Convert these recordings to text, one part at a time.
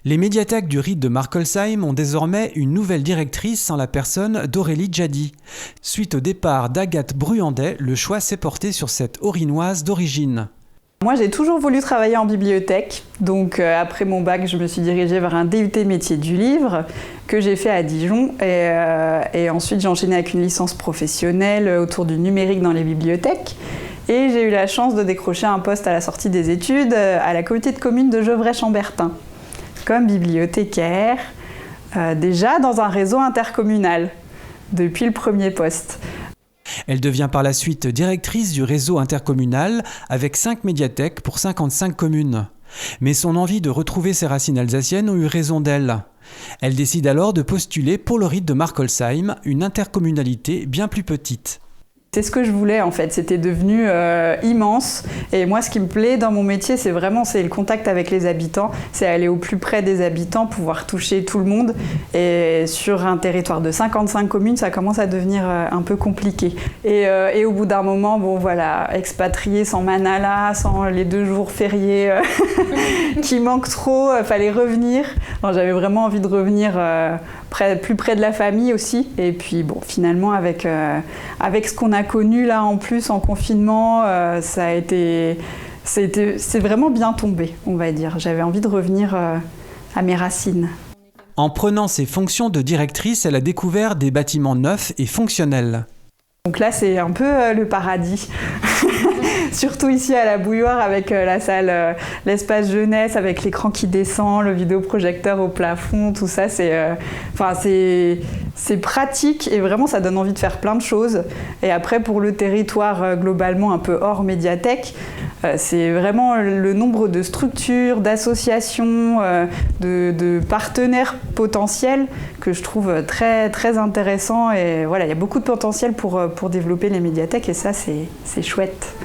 Les médiathèques du rite de Markolsheim ont désormais une nouvelle directrice en la personne d'Aurélie Djadi. Suite au départ d'Agathe Bruyandet, le choix s'est porté sur cette Orinoise d'origine. Moi, j'ai toujours voulu travailler en bibliothèque. Donc, après mon bac, je me suis dirigée vers un DUT métier du livre que j'ai fait à Dijon. Et ensuite, j'ai enchaîné avec une licence professionnelle autour du numérique dans les bibliothèques. Et j'ai eu la chance de décrocher un poste à la sortie des études à la communauté de communes de Gevrey-Chambertin, comme bibliothécaire, déjà dans un réseau intercommunal, depuis le premier poste. Elle devient par la suite directrice du réseau intercommunal avec 5 médiathèques pour 55 communes. Mais son envie de retrouver ses racines alsaciennes a eu raison d'elle. Elle décide alors de postuler pour le rite de Markolsheim, une intercommunalité bien plus petite. C'est ce que je voulais en fait, c'était devenu immense et moi ce qui me plaît dans mon métier c'est le contact avec les habitants, c'est aller au plus près des habitants, pouvoir toucher tout le monde et sur un territoire de 55 communes ça commence à devenir un peu compliqué et au bout d'un moment, bon voilà, expatrié sans manala, sans les 2 jours fériés qui manquent trop, fallait revenir. Alors, j'avais vraiment envie de revenir plus près de la famille aussi et puis bon finalement avec ce qu'on a connu là en plus en confinement, c'est vraiment bien tombé, on va dire. J'avais envie de revenir à mes racines. En prenant ses fonctions de directrice, elle a découvert des bâtiments neufs et fonctionnels. Donc là, c'est un peu le paradis. Surtout ici à la Bouilloire avec la salle, l'espace jeunesse, avec l'écran qui descend, le vidéoprojecteur au plafond, tout ça, c'est pratique et vraiment ça donne envie de faire plein de choses. Et après pour le territoire globalement un peu hors médiathèque, c'est vraiment le nombre de structures, d'associations, de partenaires potentiels que je trouve très, très intéressant. Et voilà, il y a beaucoup de potentiel pour développer les médiathèques et ça, c'est chouette.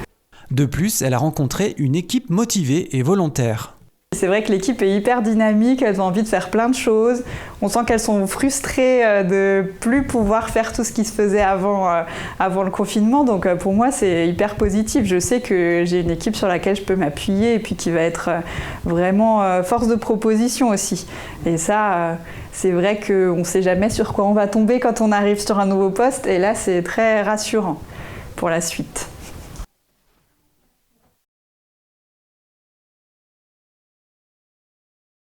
De plus, elle a rencontré une équipe motivée et volontaire. C'est vrai que l'équipe est hyper dynamique, elles ont envie de faire plein de choses. On sent qu'elles sont frustrées de plus pouvoir faire tout ce qui se faisait avant le confinement. Donc pour moi, c'est hyper positif. Je sais que j'ai une équipe sur laquelle je peux m'appuyer et puis qui va être vraiment force de proposition aussi. Et ça, c'est vrai qu'on ne sait jamais sur quoi on va tomber quand on arrive sur un nouveau poste. Et là, c'est très rassurant pour la suite.